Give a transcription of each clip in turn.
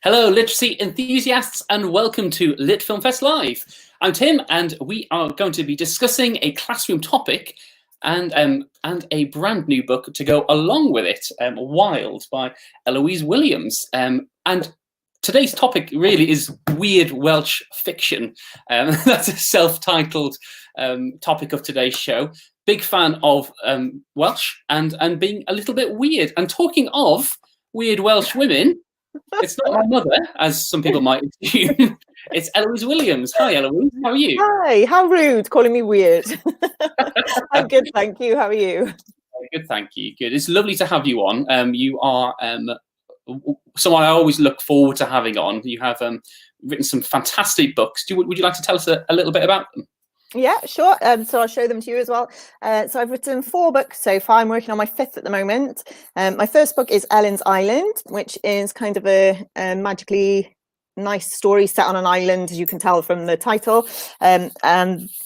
Hello, literacy enthusiasts, and welcome to LitFilmFest Live. I'm Tim, and we are going to be discussing a classroom topic and a brand new book to go along with it, Wild by Eloise Williams. And today's topic really is weird Welsh fiction. That's a self-titled topic of today's show. Big fan of Welsh and being a little bit weird. And talking of weird Welsh women, it's not my mother, as some people might assume. It's Eloise Williams. Hi, Eloise. How are you? Hi. How rude, calling me weird. I'm good, thank you. How are you? Good, thank you. Good. It's lovely to have you on. You are someone I always look forward to having on. You have written some fantastic books. Would you like to tell us a little bit about them? Yeah, sure. So I'll show them to you as well. So I've written 4 books so far. I'm working on my 5th at the moment. My first book is Ellen's Island, which is kind of a magically nice story set on an island, as you can tell from the title. And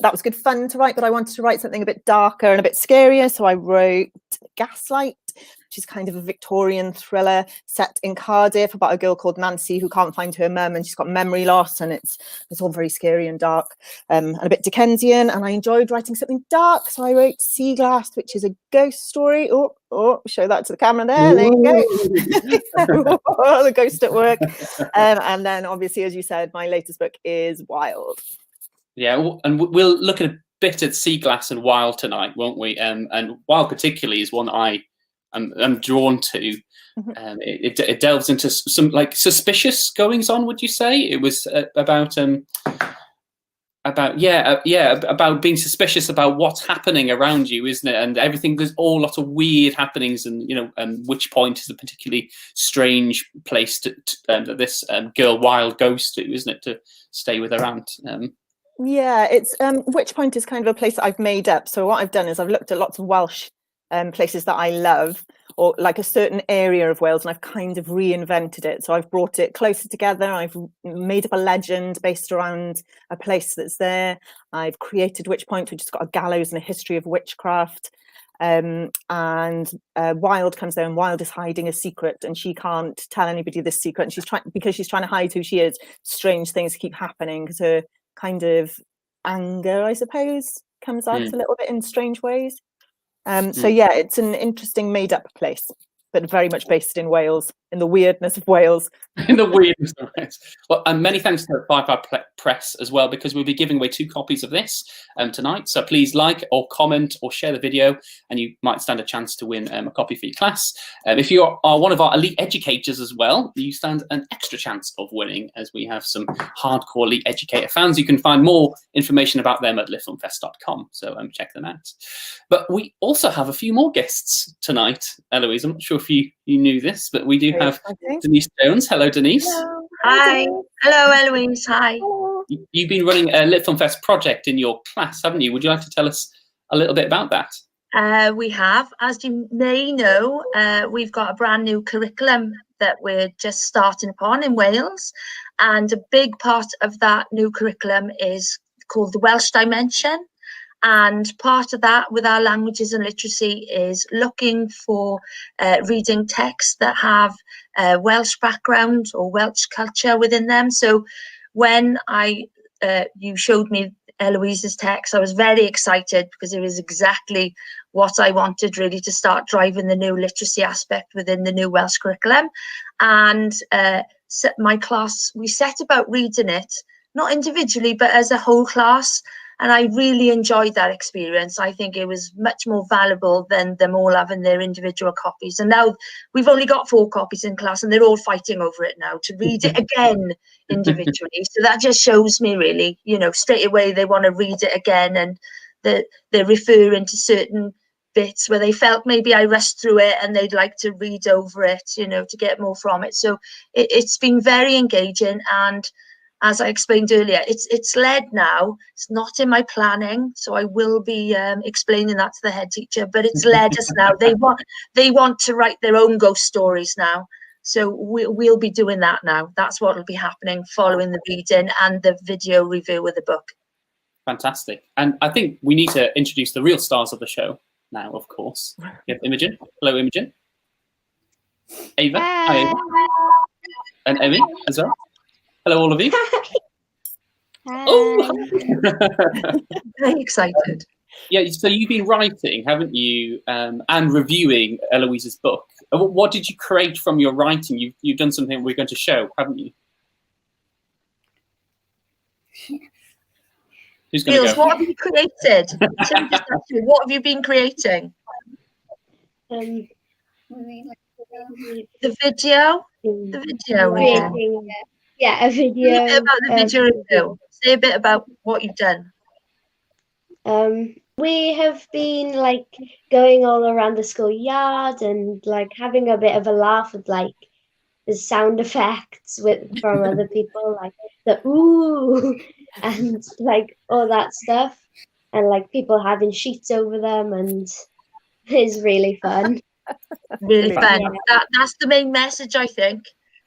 that was good fun to write, but I wanted to write something a bit darker and a bit scarier. So I wrote Gaslight, which is kind of a Victorian thriller set in Cardiff about a girl called Nancy who can't find her mum, and she's got memory loss, and it's all very scary and dark and a bit Dickensian. And I enjoyed writing something dark, so I wrote Sea Glass, which is a ghost story. Oh, show that to the camera there. There you go. The ghost at work. And then obviously, as you said, my latest book is Wild. Yeah, and we'll look at a bit at Sea Glass and Wild tonight, won't we? And Wild particularly is one that I'm drawn to. It delves into some like suspicious goings on. Would you say it was about being suspicious about what's happening around you, isn't it? And everything, there's all lots of weird happenings, and Witch Point is a particularly strange place that this girl Wild goes to, isn't it, to stay with her aunt. Yeah, it's Witch Point is kind of a place that I've made up. So what I've done is I've looked at lots of Welsh places that I love, or like a certain area of Wales, and I've kind of reinvented it. So I've brought it closer together. I've made up a legend based around a place that's there. I've created Witch Point, which has got a gallows and a history of witchcraft. And Wild comes there, and Wild is hiding a secret, and she can't tell anybody this secret. And she's trying to hide who she is. Strange things keep happening because her kind of anger, I suppose, comes out a little bit in strange ways. So yeah, it's an interesting made-up place, but very much based in Wales, in the weirdness of Wales. In the weirdness of Wales. Well, and many thanks to Five Press as well, because we'll be giving away 2 copies of this tonight. So please like or comment or share the video, and you might stand a chance to win a copy for your class. If you are one of our elite educators as well, you stand an extra chance of winning, as we have some hardcore elite educator fans. You can find more information about them at litfilmfest.com, so check them out. But we also have a few more guests tonight, Eloise. I'm not sure if you knew this, but we do have Denise Jones. Hello, Denise. Hello. Hi. Hello, Eloise. Hi. Hello. You've been running a LitFilmFest project in your class, haven't you? Would you like to tell us a little bit about that? We have. As you may know, we've got a brand new curriculum that we're just starting upon in Wales. And a big part of that new curriculum is called the Welsh Dimension. And part of that with our languages and literacy is looking for reading texts that have Welsh background or Welsh culture within them. So when you showed me Eloise's text, I was very excited because it was exactly what I wanted, really, to start driving the new literacy aspect within the new Welsh curriculum. And my class, we set about reading it, not individually, but as a whole class. And I really enjoyed that experience. I think it was much more valuable than them all having their individual copies. And now we've only got 4 copies in class, and they're all fighting over it now to read it again individually. So that just shows me, really, straight away they want to read it again, and they're referring to certain bits where they felt maybe I rushed through it and they'd like to read over it, to get more from it. So it's been very engaging, and as I explained earlier, it's led now. It's not in my planning, so I will be explaining that to the head teacher. But it's led us now. They want to write their own ghost stories now, so we'll be doing that now. That's what will be happening following the reading and the video review of the book. Fantastic, and I think we need to introduce the real stars of the show now. Of course, we have Imogen. Hello, Imogen. Ava. Hi, Ava. And Emmy as well. Hello, all of you. Hi. Oh, Very excited. yeah. So you've been writing, haven't you, and reviewing Eloise's book. What did you create from your writing? You've done something we're going to show, haven't you? Who's going to Niels, go? what have you created? Tim just asked you, what have you been creating? The The video review. creating, yeah, a Say a video. bit about the video review. Say a bit about what you've done. We have been like going all around the schoolyard and like having a bit of a laugh with like the sound effects from other people, like the ooh and like all that stuff, and like people having sheets over them, and it's really fun. Really fun. Yeah. That's the main message, I think,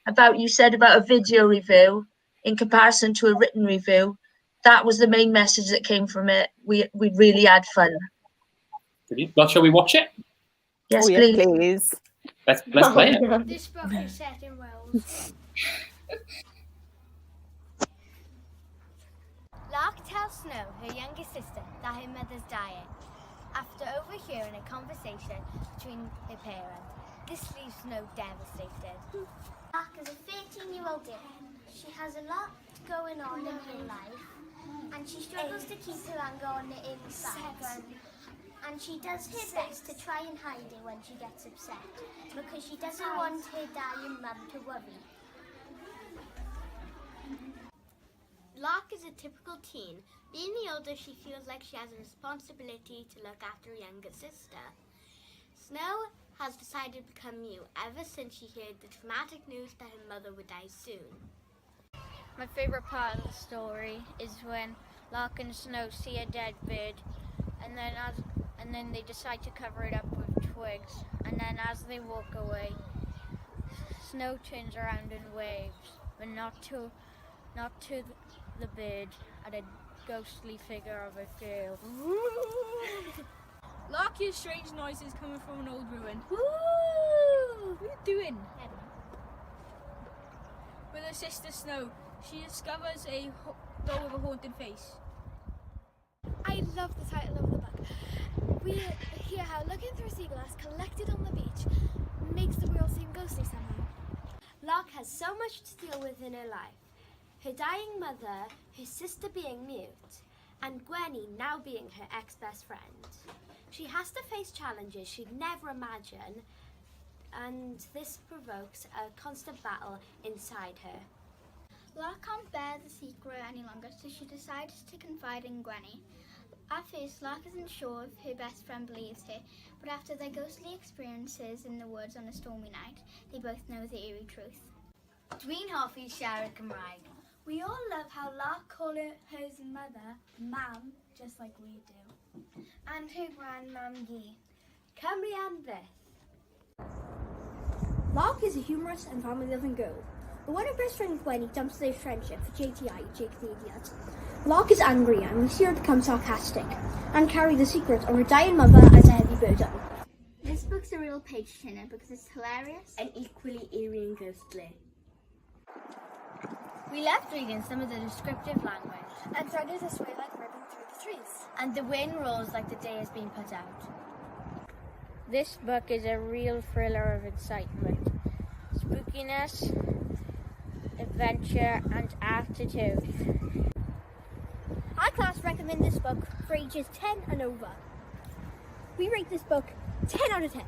about you said about a video review in comparison to a written review. That was the main message that came from it. We really had fun. Brilliant. Well, shall we watch it? Yes, Oh, yes, please. please. Let's play it. No. This book is set in Wales. Lark tells Snow, her younger sister, that her mother's dying. After overhearing a conversation between her parents, this leaves Snow devastated. Lark is a 13-year-old girl. She has a lot going on in her life, and she struggles to keep her anger on the inside. And she does her best to try and hide it when she gets upset, because she doesn't want her dying mum to worry. Lark is a typical teen. Being the older, she feels like she has a responsibility to look after her younger sister. Snow has decided to become mute ever since she heard the traumatic news that her mother would die soon. My favourite part of the story is when Lark and Snow see a dead bird, and then they decide to cover it up with twigs, and then as they walk away, Snow turns around and waves, but not to the bird, at a ghostly figure of a girl. Lark hears strange noises coming from an old ruin. Woo! What are you doing? With her sister Snow, she discovers a doll with a haunted face. I love the title of the book. We hear how looking through sea glass collected on the beach makes the world seem ghostly somehow. Lark has so much to deal with in her life. Her dying mother, her sister being mute, and Gwenny now being her ex-best friend. She has to face challenges she'd never imagine, and this provokes a constant battle inside her. Lark can't bear the secret any longer, so she decides to confide in Gwenny. At first, Lark isn't sure if her best friend believes her, but after their ghostly experiences in the woods on a stormy night, they both know the eerie truth. Dwi'n hoffi siarad Cymraeg. We all love how Lark calls her mother Mam, just like we do. And her grandmam Gi. Cymru an byth. Lark is a humorous and family-loving girl, but when her best friend Gwenny dumps their friendship for JTI, Jake the Idiot, Lark is angry and we see her become sarcastic and carry the secret of her dying mother as a heavy burden. This book's a real page-turner because it's hilarious And equally eerie and ghostly. We left reading some of the descriptive language, And threaded this way like ribbon through the trees. and the wind rolls like the day has been put out. This book is a real thriller of excitement, spookiness, adventure, and attitude. Our class recommend this book for ages 10 and over. We rate this book 10 out of 10.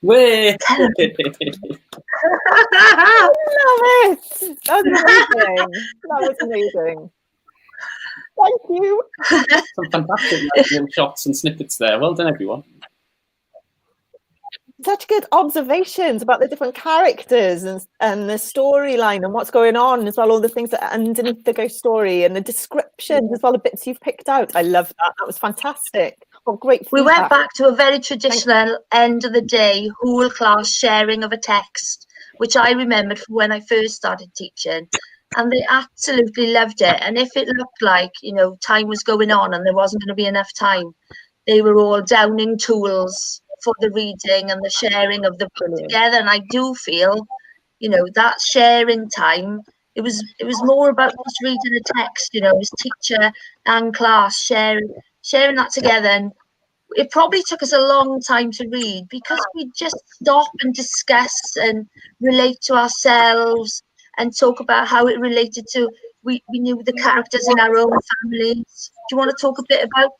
Way! Love it! That was amazing. That was amazing. Thank you. Some fantastic little shots and snippets there. Well done, everyone. Such good observations about the different characters and the storyline and what's going on as well, all the things that are underneath the ghost story and the descriptions as well, the bits you've picked out. I love that. That was fantastic. What great feedback. We went back to a very traditional end of the day whole class sharing of a text, which I remembered from when I first started teaching, and they absolutely loved it. And if it looked like, you know, time was going on and there wasn't going to be enough time, they were all downing tools for the reading and the sharing of the book together. And I do feel, you know, that sharing time, it was more about just reading a text, you know, as teacher and class sharing that together. And it probably took us a long time to read because we just stop and discuss and relate to ourselves and talk about how it related to, we knew the characters in our own families. Do you want to talk a bit about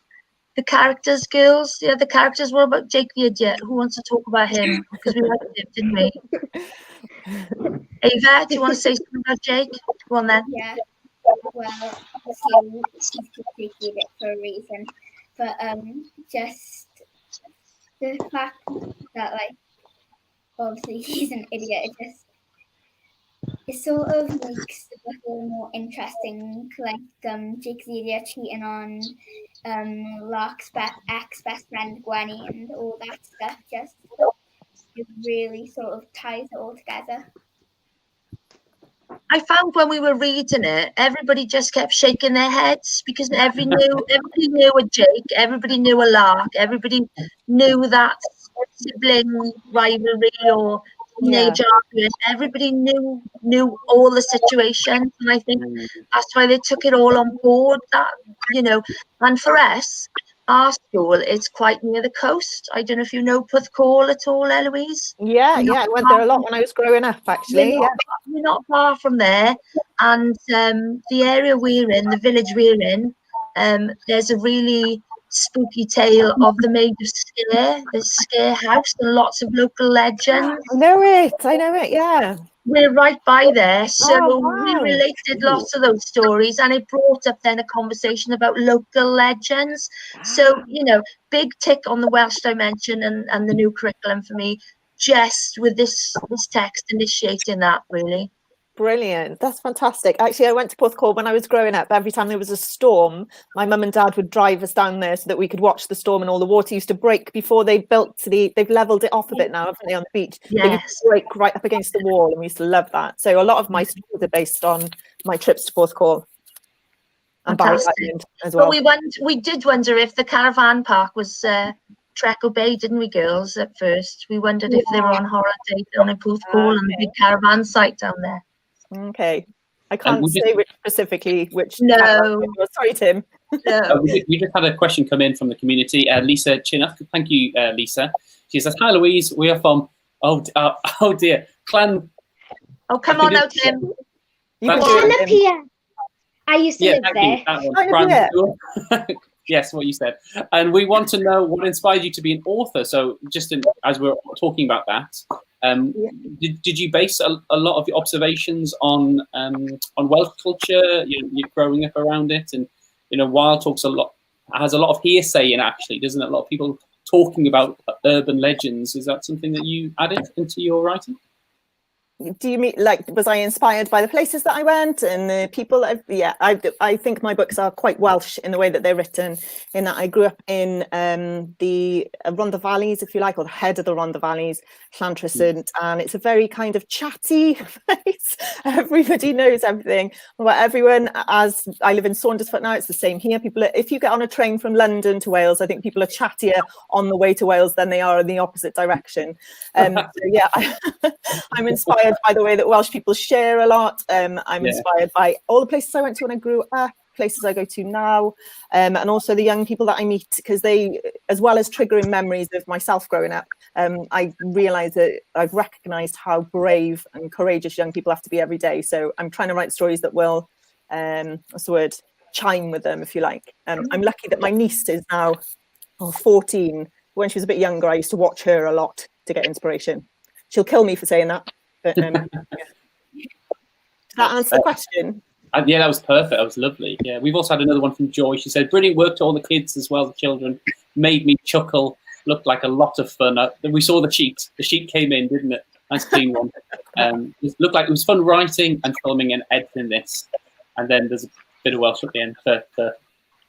the characters, girls? Yeah, the characters. What about Jake the Idiot? Who wants to talk about him? Because we liked him, didn't we? Ava, do you want to say something about Jake? Go on then. Yeah. Well, obviously he's just Jake the Idiot for a reason, but just the fact that, like, obviously he's an idiot, it sort of makes the book a little more interesting, like Jake the Idiot cheating on Lark's ex-best friend Gwenny and all that stuff. Just it really sort of ties it all together. I found when we were reading it, everybody just kept shaking their heads because everybody knew a Jake, everybody knew a Lark, everybody knew that sibling rivalry or teenage argument. Everybody knew all the situations, and I think that's why they took it all on board. That, you know, and for us, our school is quite near the coast. I don't know if you know Porthcawl at all, Eloise. Yeah, I went there a lot when I was growing up, actually. We're not far from there, and the area we're in, the village we're in, there's a really spooky tale of the Maid of Scare, the Scare House, and lots of local legends. I know it, yeah. We're right by there, so wow. we related lots of those stories, and it brought up then a conversation about local legends. So, you know, big tick on the Welsh Dimension and the new curriculum for me, just with this text initiating that, really. Brilliant. That's fantastic. Actually, I went to Porthcawl when I was growing up. Every time there was a storm, my mum and dad would drive us down there so that we could watch the storm, and all the water used to break before they've leveled it off a bit now, haven't they, on the beach? Yes. They used to break right up against the wall, and we used to love that. So a lot of my stories are based on my trips to Porthcawl and Barry Island as well. But we did wonder if the caravan park was Treco Bay, didn't we, girls, at first? We wondered if they were on holiday down in Porthcawl and the big caravan site down there. Okay, I can't say which. No. Sorry, Tim. No. We just had a question come in from the community. Lisa Chinnock, thank you, Lisa. She says, "Hi, Louise. We are from oh dear, Clan." Oh, come on now, Tim. Canopia. I used to live there. Yes, what you said. And we want to know what inspired you to be an author. So just as we're talking about that, did you base a lot of your observations on Welsh culture? You're growing up around it, and Wild Talks has a lot of hearsay in, actually, doesn't it? A lot of people talking about urban legends. Is that something that you added into your writing? Do you mean, like, was I inspired by the places that I went and the people that I think my books are quite Welsh in the way that they're written, in that I grew up in the Rhondda Valleys, if you like, or the head of the Rhondda Valleys, Llantrisant, and it's a very kind of chatty place. Everybody knows everything about everyone. As I live in Saundersfoot now, it's the same here. People, if you get on a train from London to Wales, I think people are chattier on the way to Wales than they are in the opposite direction. So yeah, I'm inspired by the way that Welsh people share a lot. I'm inspired by all the places I went to when I grew up, places I go to now, and also the young people that I meet, because they, as well as triggering memories of myself growing up, I realise that I've recognised how brave and courageous young people have to be every day. So I'm trying to write stories that will, chime with them, if you like. I'm lucky that my niece is now 14. When she was a bit younger, I used to watch her a lot to get inspiration. She'll kill me for saying that. But, Did that answer the question? Yeah, that was perfect. That was lovely. Yeah, we've also had another one from Joy. She said, "Brilliant work to all the kids as well, the children. Made me chuckle. Looked like a lot of fun." We saw the sheet. The sheet came in, didn't it? Nice clean one. It looked like it was fun writing and filming and editing this. And then there's a bit of Welsh at the end for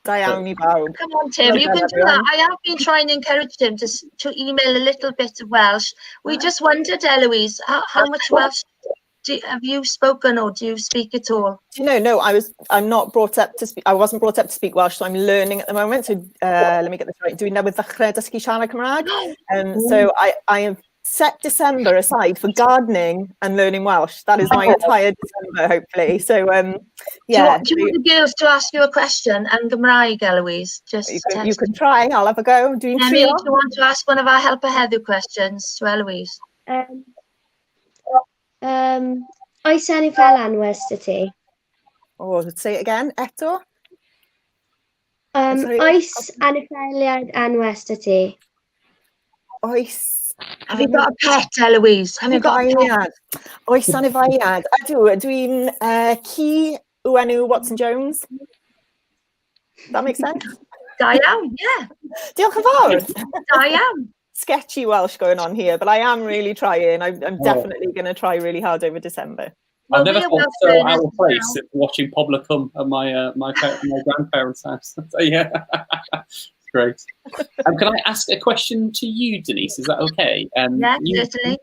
Diane Bowd. Come on, Tim, you can do that. I have been trying to encourage him to email a little bit of Welsh. We just wondered, Eloise, how much Welsh have you spoken or do you speak at all? No, I'm not brought up to speak. I wasn't brought up to speak Welsh, so I'm learning at the moment. So let me get this right. Dwi'n newydd ddechrau dysgu siarad Cymraeg. So I have set December aside for gardening and learning Welsh. That is my entire December, hopefully. So yeah. Do you want the girls to ask you a question and Gymraeg, Eloise? Just you can try. I'll have a go. Emmy, do you want to ask one of our Helper Heddiw questions to Eloise? Oes enw fel anwes dy ti? Oh, say it again. Eto? Oes anifeiliaid anwes dy ti? Oes. Have you got a pet, Eloise? Have you got a pet? Oes anifeiliad. Ydw, dwi'n ci yw enw Watson Jones. That makes sense? Da iawn, yeah. Diolch yn fawr. Da iawn. Sketchy Welsh going on here, but I am really trying. I'm definitely going to try really hard over December. Well, I've never felt so out of place watching Poblecum at my grandparents' house. So yeah, it's great. Can I ask a question to you, Denise? Is that okay? Yeah, certainly.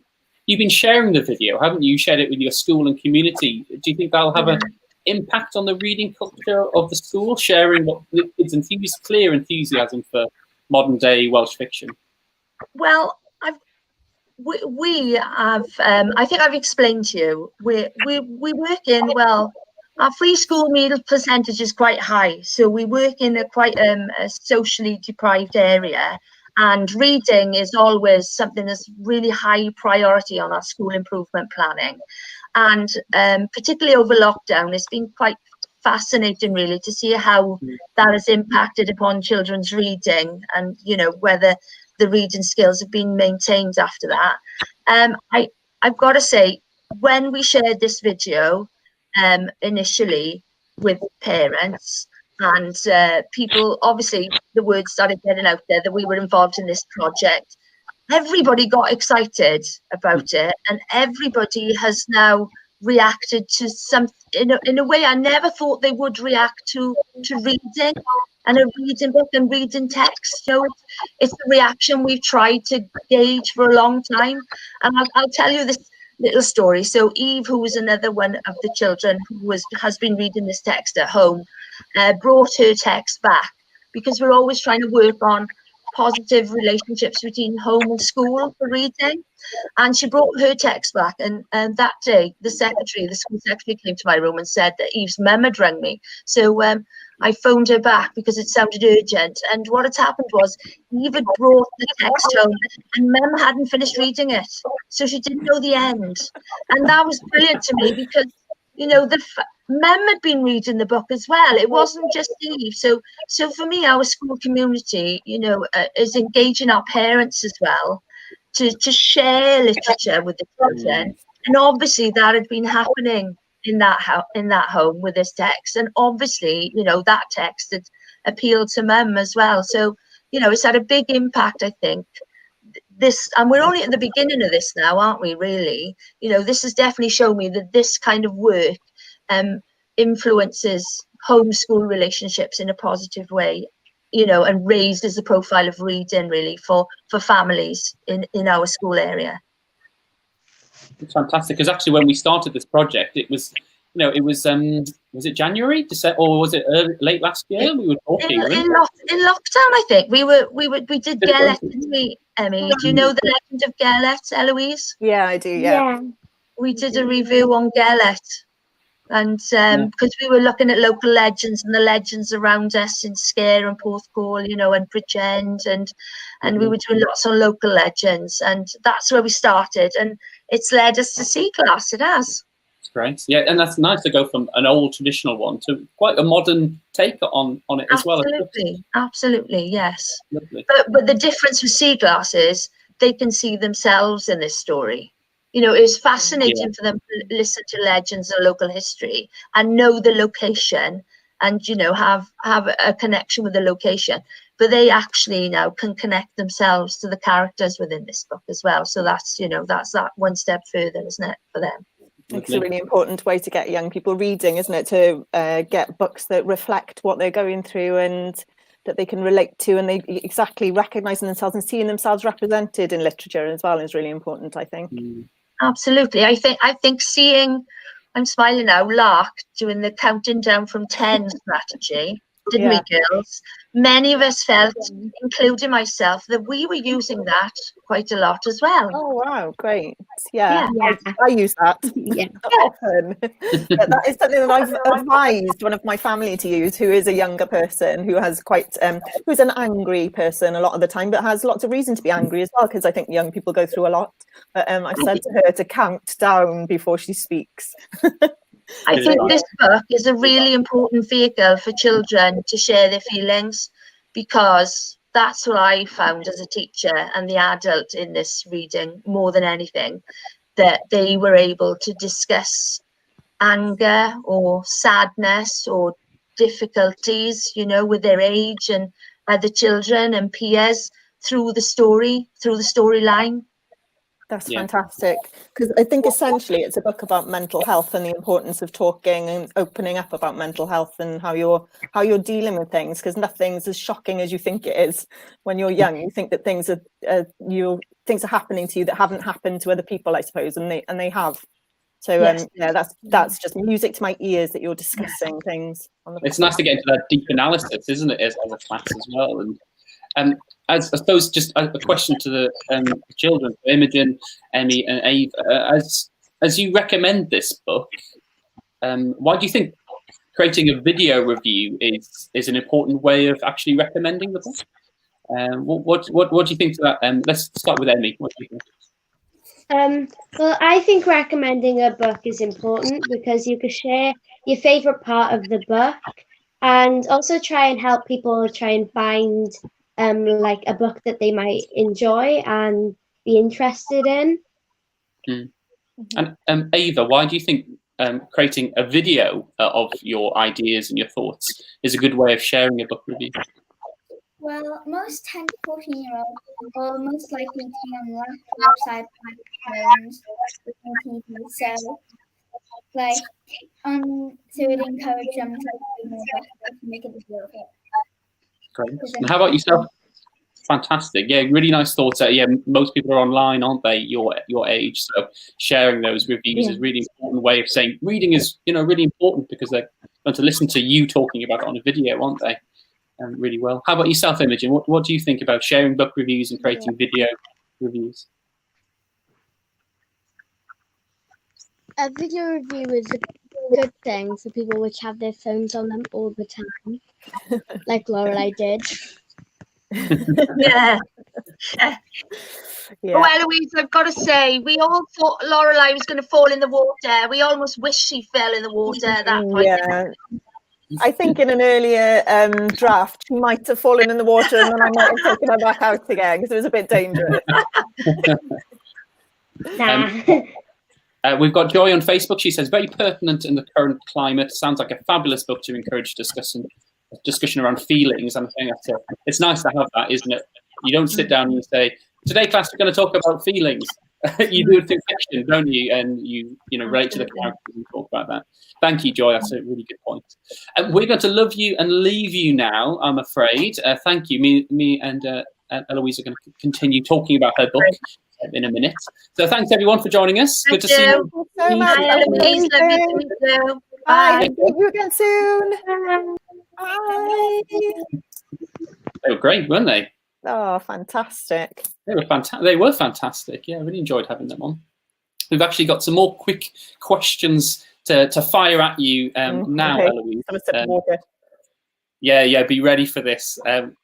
You've been sharing the video, haven't you? You shared it with your school and community. Do you think that'll have an impact on the reading culture of the school, sharing what kids' clear enthusiasm for modern day Welsh fiction? Well, we have. I think I've explained to you. We work in, well, our free school meal percentage is quite high, so we work in a quite a socially deprived area, and reading is always something that's really high priority on our school improvement planning. And particularly over lockdown, it's been quite fascinating, really, to see how that has impacted upon children's reading, and whether the reading skills have been maintained after that. I've got to say, when we shared this video initially with parents and people, obviously the word started getting out there that we were involved in this project. Everybody got excited about it, and everybody has now reacted to something in a way I never thought they would react to reading and a reading book and reading text. It's the reaction we've tried to gauge for a long time. And I'll tell you this little story. So Eve, who was another one of the children who has been reading this text at home, brought her text back, because we're always trying to work on positive relationships between home and school for reading. And she brought her text back, and that day the school secretary came to my room and said that Eve's mum had rung me. So I phoned her back because it sounded urgent, and what had happened was Eve had brought the text home and mum hadn't finished reading it, so she didn't know the end. And that was brilliant to me, because mum had been reading the book as well. It wasn't just Eve. So for me, our school community, is engaging our parents as well to share literature with the children. And obviously that had been happening in that home with this text. And obviously, that text had appealed to mum as well. So, it's had a big impact, I think. And we're only at the beginning of this now, aren't we, really? This has definitely shown me that this kind of work influences homeschool relationships in a positive way, and raises the profile of reading, really, for families in our school area. It's fantastic, because actually when we started this project, it was, was it January, December, or was it late last year? We were talking in lockdown, I think. We did Gellet, didn't we, Emmy? Do you know the legend of Gellet, Eloise? Yeah, I do. Yeah. We did a review on Gellet. And because we were looking at local legends and the legends around us in Scare and Porthcawl, and Pratchett, and we were doing lots on local legends, and that's where we started, and it's led us to C Class. It has. It's great, yeah, and that's nice to go from an old traditional one to quite a modern take on it as well. Absolutely, yes. Lovely. But the difference with C Class is they can see themselves in this story. It was fascinating for them to listen to legends and local history and know the location and, have a connection with the location. But they actually now can connect themselves to the characters within this book as well. So that's that one step further, isn't it, for them? It's a really important way to get young people reading, isn't it? To get books that reflect what they're going through and that they can relate to, and they exactly recognising themselves and seeing themselves represented in literature as well is really important, I think. Absolutely. I think seeing, I'm smiling now, Lark doing the counting down from 10 strategy, didn't we, girls? Many of us felt, including myself, that we were using that quite a lot as well. Oh wow, great. Yeah, Yeah. I use that Yeah. often. But that is something that I've advised one of my family to use, who is a younger person, who has quite who's an angry person a lot of the time, but has lots of reason to be angry as well, because I think young people go through a lot. But I've said to her to count down before she speaks. I think this book is a really important vehicle for children to share their feelings, because that's what I found as a teacher and the adult in this reading more than anything, that they were able to discuss anger or sadness or difficulties, you know, with their age and other children and peers through the storyline. That's fantastic, because I think essentially it's a book about mental health and the importance of talking and opening up about mental health and how you're dealing with things, because nothing's as shocking as you think it is. When you're young, you think that things are happening to you that haven't happened to other people, I suppose, and they have. So yeah, that's just music to my ears that you're discussing things. It's nice to get into that deep analysis, isn't it, as a class as well. And I suppose just a question to the children, Imogen, Emmy, and Ava, as you recommend this book, why do you think creating a video review is an important way of actually recommending the book? What do you think to that? Let's start with Emmy. What do you think? Well, I think recommending a book is important because you can share your favorite part of the book and also try and help people try and find like a book that they might enjoy and be interested in. And Ava, why do you think creating a video of your ideas and your thoughts is a good way of sharing a book review? Well, most 10 to 14-year-olds will most likely be on laptops, iPads, phones, TV, so it encourages them to be more effective, make it a video of it. Great. And how about yourself? Fantastic. Yeah, really nice thoughts. Yeah, most people are online, aren't they? Your age, so sharing those reviews is a really important way of saying reading is, really important, because they're going to listen to you talking about it on a video, aren't they? Really well. How about yourself, Imogen? What do you think about sharing book reviews and creating video reviews? A video review is a good thing for people which have their phones on them all the time, like Lorelei did. Yeah. Oh, Eloise, I've got to say, we all thought Lorelei was going to fall in the water. We almost wish she fell in the water at that point. Yeah. I think in an earlier draft, she might have fallen in the water, and then I might have taken her back out again because it was a bit dangerous. We've got Joy on Facebook. She says, very pertinent in the current climate. Sounds like a fabulous book to encourage discussion around feelings. And I think it's nice to have that, isn't it? You don't sit down and say, today, class, we're going to talk about feelings. You do it through fiction, don't you? And you relate to the characters and talk about that. Thank you, Joy. That's a really good point. We're going to love you and leave you now, I'm afraid. Thank you. Me and Eloise are going to continue talking about her book in a minute. So thanks, everyone, for joining us. Good to see you. So much. Bye, Eloise. Love you to meet you. Bye. See you again soon. Bye. They were great, weren't they? Oh, fantastic. They were fantastic. Yeah, I really enjoyed having them on. We've actually got some more quick questions to fire at you now, okay. Eloise. Have a sip of water. Yeah, be ready for this.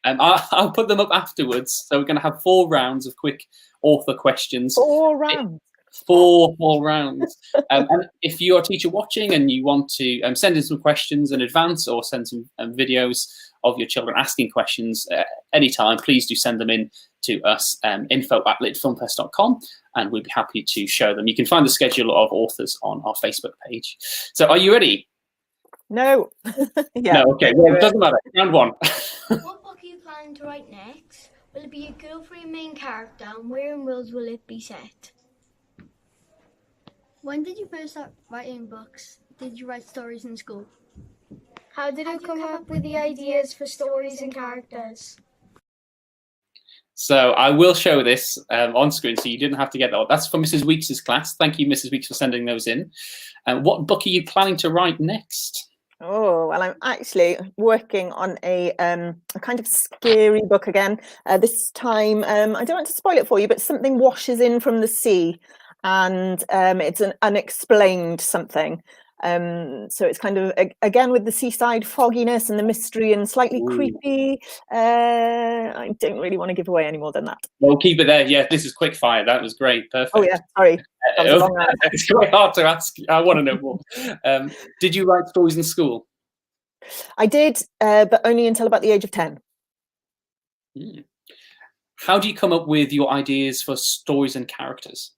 I'll put them up afterwards. So we're going to have 4 rounds of quick author questions. 4 rounds? 4 rounds. And if you're a teacher watching and you want to send in some questions in advance or send some videos of your children asking questions anytime, please do send them in to us, info@litfilmfest.com, and we'd be happy to show them. You can find the schedule of authors on our Facebook page. So are you ready? No. No, okay. Well, it doesn't matter. Round 1. What book are you planning to write next? Will it be a girl-free main character, and where in Wales will it be set? When did you first start writing books? Did you write stories in school? How did you come up with the ideas for stories and characters? So I will show this on screen, so you didn't have to get that one. That's for Mrs. Weeks' class. Thank you, Mrs. Weeks, for sending those in. What book are you planning to write next? Oh, well, I'm actually working on a kind of scary book again. This time, I don't want to spoil it for you, but something washes in from the sea, and it's an unexplained something. So it's kind of, again, with the seaside fogginess and the mystery and slightly creepy. I don't really want to give away any more than that. Well, keep it there. Yeah, this is quick fire. That was great. Perfect. Oh, yeah, sorry. That was a long answer. It's quite hard to ask. I want to know more. Did you write stories in school? I did, but only until about the age of 10. How do you come up with your ideas for stories and characters?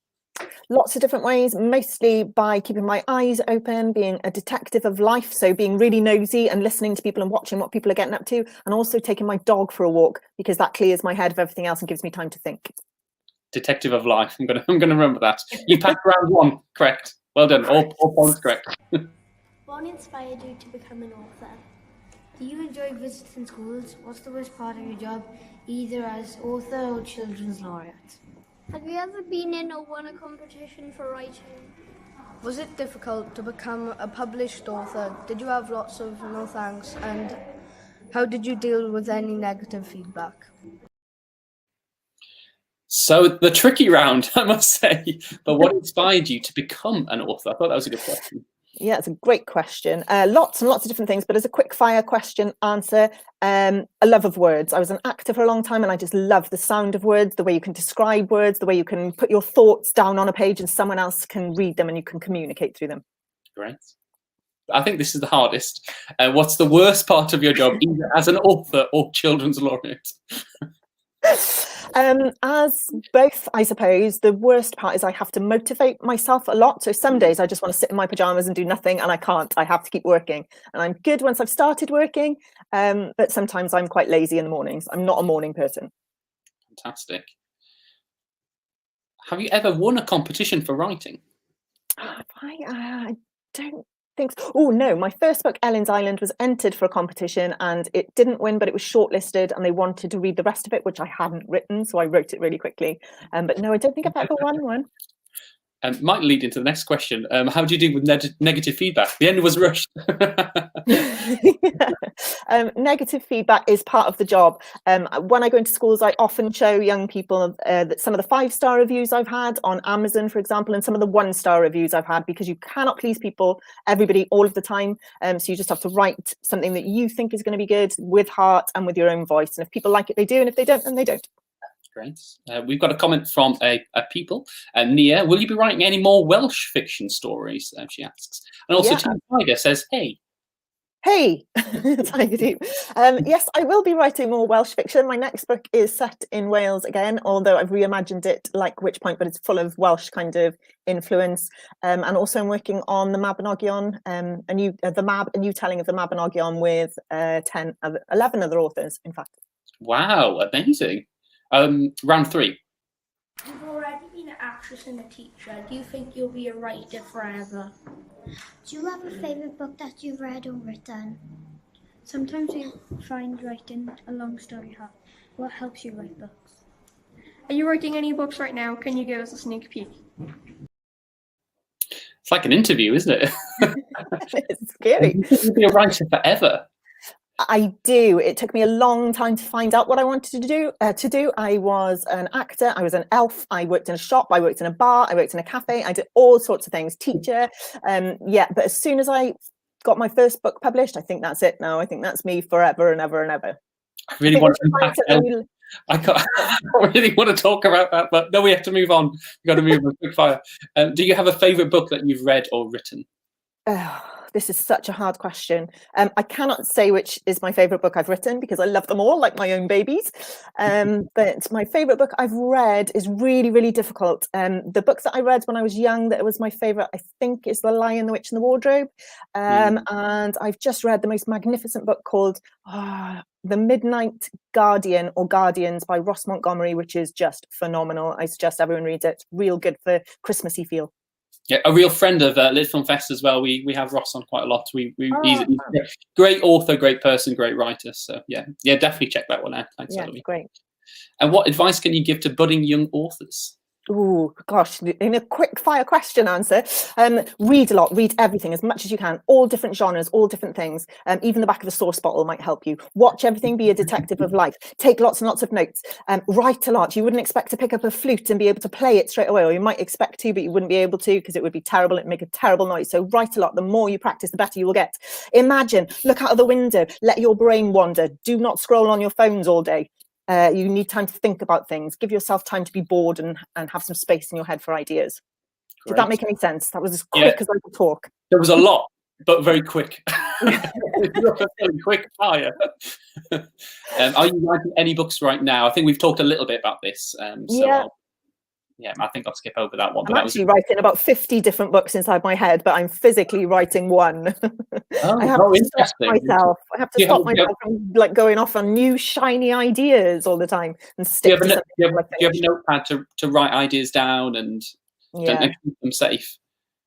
Lots of different ways, mostly by keeping my eyes open, being a detective of life, so being really nosy and listening to people and watching what people are getting up to, and also taking my dog for a walk, because that clears my head of everything else and gives me time to think. Detective of life. I'm gonna remember that. You passed round one, correct. Well done. All points correct. What inspired you to become an author? Do you enjoy visiting schools? What's the worst part of your job, either as author or children's laureate? Have you ever been in or won a competition for writing? Was it difficult to become a published author? Did you have lots of no thanks? And how did you deal with any negative feedback? So the tricky round, I must say. But what inspired you to become an author? I thought that was a good question. Yeah, it's a great question. Lots and lots of different things, but as a quick fire question answer, a love of words. I was an actor for a long time and I just love the sound of words, the way you can describe words, the way you can put your thoughts down on a page and someone else can read them and you can communicate through them. Great. I think this is the hardest. What's the worst part of your job, either as an author or children's laureate? As both, I suppose. The worst part is I have to motivate myself a lot. So some days I just want to sit in my pajamas and do nothing, and I can't. I have to keep working. And I'm good once I've started working, but sometimes I'm quite lazy in the mornings. I'm not a morning person. Fantastic. Have you ever won a competition for writing? I don't think so. Oh no, my first book, Ellen's Island, was entered for a competition and it didn't win, but it was shortlisted and they wanted to read the rest of it, which I hadn't written, so I wrote it really quickly. But no, I don't think I've ever won one. Might lead into the next question. How do you deal with negative feedback? The end was rushed. Negative feedback is part of the job. When I go into schools, I often show young people that some of the 5-star reviews I've had on Amazon, for example, and some of the 1-star reviews I've had, because you cannot please people, everybody, all of the time. So you just have to write something that you think is going to be good with heart and with your own voice. And if people like it, they do. And if they don't, then they don't. Great. We've got a comment from a people. Nia, will you be writing any more Welsh fiction stories? She asks. And also, Tim Tiger says, hey. Hey, Tiger Deep. Yes, I will be writing more Welsh fiction. My next book is set in Wales again, although I've reimagined it like Witch Point, but it's full of Welsh kind of influence. And also I'm working on the Mabinogion, a new telling of the Mabinogion with 11 other authors, in fact. Wow, amazing. Round 3. You've already been an actress and a teacher. Do you think you'll be a writer forever? Do you have a favourite book that you've read or written? Sometimes you find writing a long story hard. What helps you write books? Are you writing any books right now? Can you give us a sneak peek? It's like an interview, isn't it? It's scary. You'll be a writer forever. I do. It took me a long time to find out what I wanted to do. I was an actor. I was an elf. I worked in a shop. I worked in a bar. I worked in a cafe. I did all sorts of things. Teacher. But as soon as I got my first book published, I think that's it now. I think that's me forever and ever and ever. I really want to. I really want to talk about that, but no, we have to move on. We've got to move on quick fire. Do you have a favourite book that you've read or written? This is such a hard question. I cannot say which is my favourite book I've written because I love them all like my own babies. But my favourite book I've read is really, really difficult. The books that I read when I was young that was my favourite, I think, is The Lion, the Witch and the Wardrobe. And I've just read the most magnificent book called The Midnight Guardian or Guardians by Ross Montgomery, which is just phenomenal. I suggest everyone reads it. It's real good for Christmassy feel. Yeah, a real friend of LitFilmFest as well. We have Ross on quite a lot. He's a great author, great person, great writer. So yeah, definitely check that one out. Thanks, yeah, Eloise. Great. And what advice can you give to budding young authors? Oh gosh, in a quick fire question answer, read a lot, read everything as much as you can, all different genres, all different things. Even the back of a sauce bottle might help you. Watch everything, be a detective of life. Take lots and lots of notes. Write a lot. You wouldn't expect to pick up a flute and be able to play it straight away, or you might expect to, but you wouldn't be able to because it would be terrible. It'd make a terrible noise. So write a lot. The more you practice, the better you will get. Imagine, look out of the window, let your brain wander. Do not scroll on your phones all day. You need time to think about things. Give yourself time to be bored and have some space in your head for ideas. Did that make any sense? That was as quick as I could talk. There was a lot, but very quick. Quick fire. Are you writing any books right now? I think we've talked a little bit about this. I think I'll skip over that one. I'm actually writing about 50 different books inside my head, but I'm physically writing one. I have to stop myself. I have to stop myself from like going off on new shiny ideas all the time and stick to something. Do you have a notepad to write ideas down and keep them safe?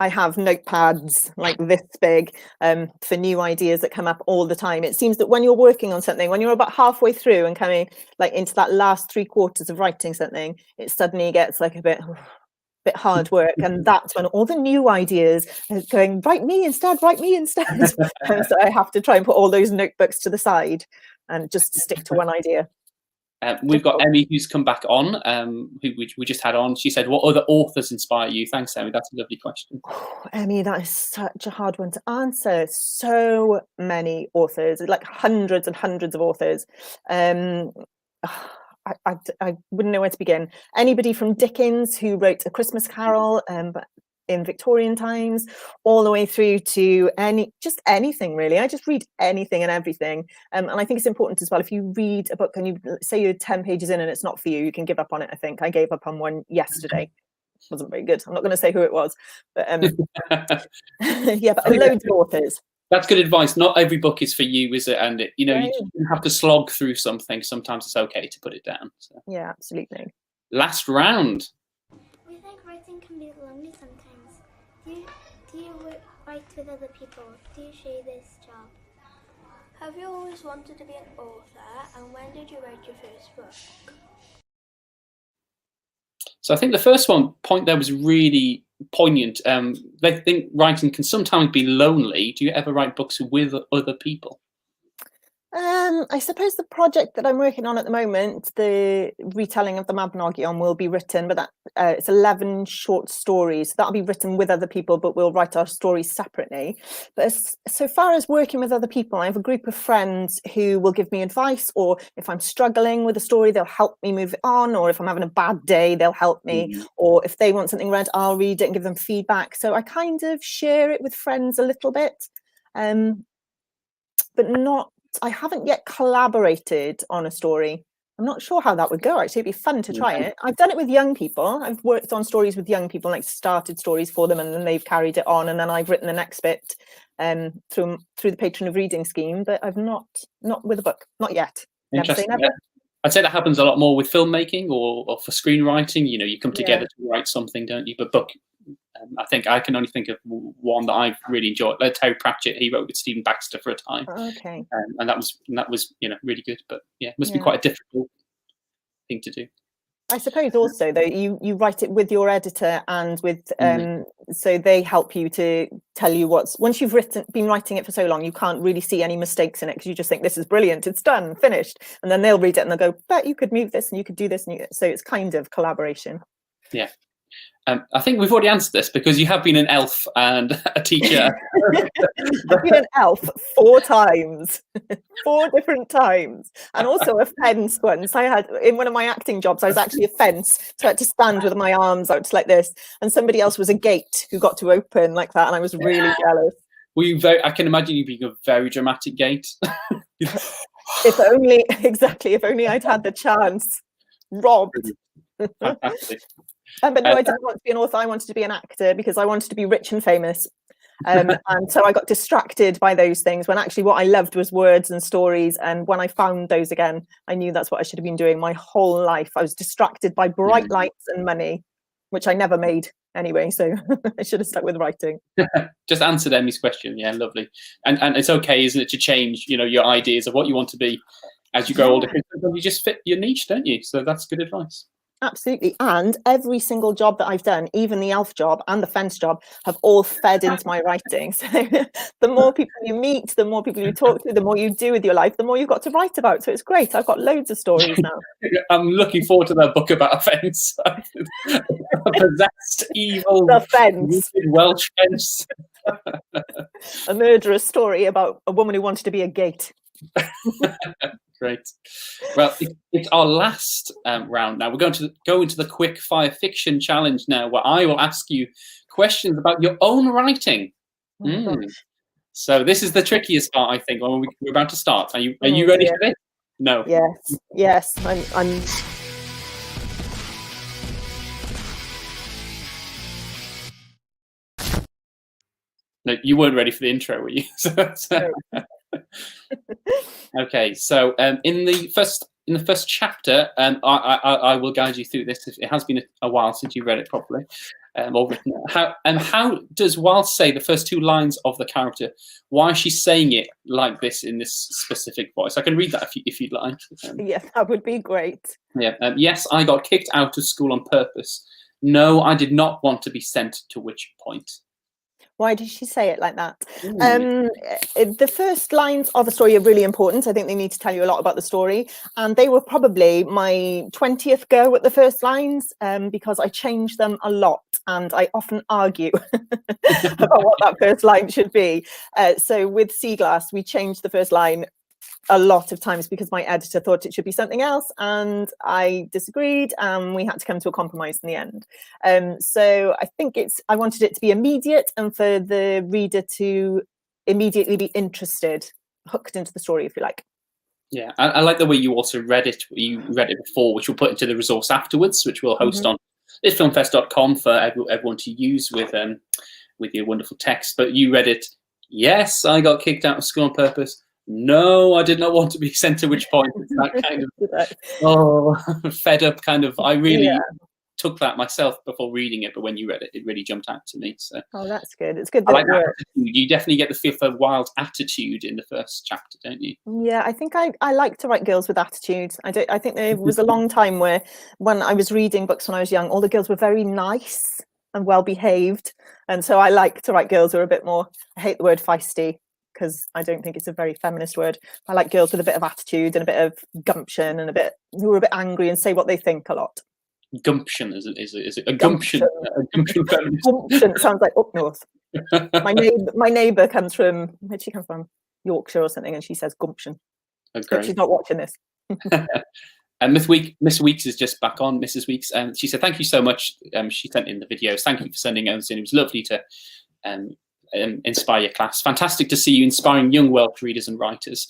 I have notepads like this big for new ideas that come up all the time. It seems that when you're working on something, when you're about halfway through and coming like into that last 3/4 of writing something, it suddenly gets like a bit hard work, and that's when all the new ideas are going, write me instead. So I have to try and put all those notebooks to the side and just stick to one idea. We've got Emmy who's come back on, who we just had on. She said, what other authors inspire you? Thanks, Emmy. That's a lovely question. Oh, Emmy, that is such a hard one to answer. So many authors, like hundreds and hundreds of authors. I wouldn't know where to begin. Anybody from Dickens, who wrote A Christmas Carol, in Victorian times, all the way through to anything really. I just read anything and everything, and I think it's important as well, if you read a book and you say you're 10 pages in and it's not for you, you can give up on it. I think I gave up on one yesterday. It wasn't very good. I'm not going to say who it was, but but loads of authors. That's good advice. Not every book is for you, is it? And you have to slog through something. Sometimes it's okay to put it down. So. Yeah, absolutely. Last round. We think writing can be lonely sometimes. Do you write with other people? Do you share this job? Have you always wanted to be an author, and when did you write your first book? So I think the first point there was really poignant. They think writing can sometimes be lonely. Do you ever write books with other people? I suppose the project that I'm working on at the moment, the retelling of the Mabinogion, will be written, but it's 11 short stories. So that'll be written with other people, but we'll write our stories separately. But so far as working with other people, I have a group of friends who will give me advice, or if I'm struggling with a story, they'll help me move it on, or if I'm having a bad day, they'll help me, or if they want something read, I'll read it and give them feedback. So I kind of share it with friends a little bit, but I haven't yet collaborated on a story. I'm not sure how that would go. Actually, it'd be fun to try it. I've done it with young people. I've worked on stories with young people, like started stories for them, and then they've carried it on, and then I've written the next bit through the Patron of Reading scheme. But I've not with a book, not yet. Never say never. Yeah. I'd say that happens a lot more with filmmaking or for screenwriting. You come together to write something, don't you? But book. I think I can only think of one that I've really enjoyed. Terry Pratchett, he wrote with Stephen Baxter for a time. Okay. And that was really good. But it must be quite a difficult thing to do. I suppose also though you write it with your editor and with so they help you to tell you once you've been writing it for so long, you can't really see any mistakes in it because you just think this is brilliant, it's done, finished, and then they'll read it and they'll go, but you could move this and you could do this, so it's kind of collaboration. Yeah. I think we've already answered this because you have been an elf and a teacher. I've been an elf 4 times, 4 different times, and also a fence once. I had in one of my acting jobs, I was actually a fence, so I had to stand with my arms out like this, and somebody else was a gate who got to open like that, and I was really jealous. Were you I can imagine you being a very dramatic gate. If only I'd had the chance. Robbed. Fantastic. But no, I didn't want to be an author. I wanted to be an actor because I wanted to be rich and famous. And so I got distracted by those things when actually what I loved was words and stories. And when I found those again, I knew that's what I should have been doing my whole life. I was distracted by bright lights and money, which I never made anyway. So I should have stuck with writing. Just answered Emmy's question. Yeah, lovely. And it's okay, isn't it, to change, your ideas of what you want to be. as you grow older, you just fit your niche, don't you? So that's good advice. Absolutely. And every single job that I've done, even the elf job and the fence job, have all fed into my writing. So the more people you meet, the more people you talk to, the more you do with your life, the more you've got to write about. So it's great. I've got loads of stories now. I'm looking forward to that book about a fence. A possessed, evil, the fence. Welsh fence. A murderous story about a woman who wanted to be a gate. Great. Well, it's our last round now. We're going to go into the quick fire fiction challenge now, where I will ask you questions about your own writing. So this is the trickiest part, I think, when we're about to start. Are you ready for this? No. Yes. I'm. No, you weren't ready for the intro, were you? Okay, so in the first chapter, I will guide you through this. It has been a while since you read it properly, or written it. How does Wiles say the first two lines of the character? Why is she saying it like this in this specific voice? I can read that if you'd like. Yeah, that would be great. Yeah. Yes, I got kicked out of school on purpose. No, I did not want to be sent to Witch Point. Why did she say it like that? The first lines of a story are really important. I think they need to tell you a lot about the story. And they were probably my 20th go at the first lines, because I change them a lot and I often argue about what that first line should be. So with Sea Glass, we changed the first line a lot of times because my editor thought it should be something else and I disagreed, and we had to come to a compromise in the end. So I think I wanted it to be immediate and for the reader to immediately be interested, hooked into the story, if you like. Yeah, I like the way you also read it. You read it before, which we'll put into the resource afterwards, which we'll host on litfilmfest.com for everyone to use with your wonderful text. But you read it, yes, I got kicked out of school on purpose. No, I did not want to be sent to Witch Point. It's that kind of fed up kind of. I really took that myself before reading it, but when you read it, it really jumped out to me. So that's good. It's good that like that attitude. You definitely get the feel for wild attitude in the first chapter, don't you? Yeah, I think I like to write girls with attitude. I think there was a long time where when I was reading books when I was young, all the girls were very nice and well behaved, and so I like to write girls who are a bit more. I hate the word feisty, because I don't think it's a very feminist word. I like girls with a bit of attitude and a bit of gumption and who are a bit angry and say what they think a lot. Gumption is it a gumption? Gumption sounds like up north. My neighbour comes from, where'd she come from? Yorkshire or something, and she says gumption. Okay. She's not watching this. And Miss Weeks is just back on. Mrs. Weeks, and she said thank you so much. She sent in the videos. Thank you for sending those in. It was lovely to inspire your class. Fantastic to see you inspiring young Welsh readers and writers.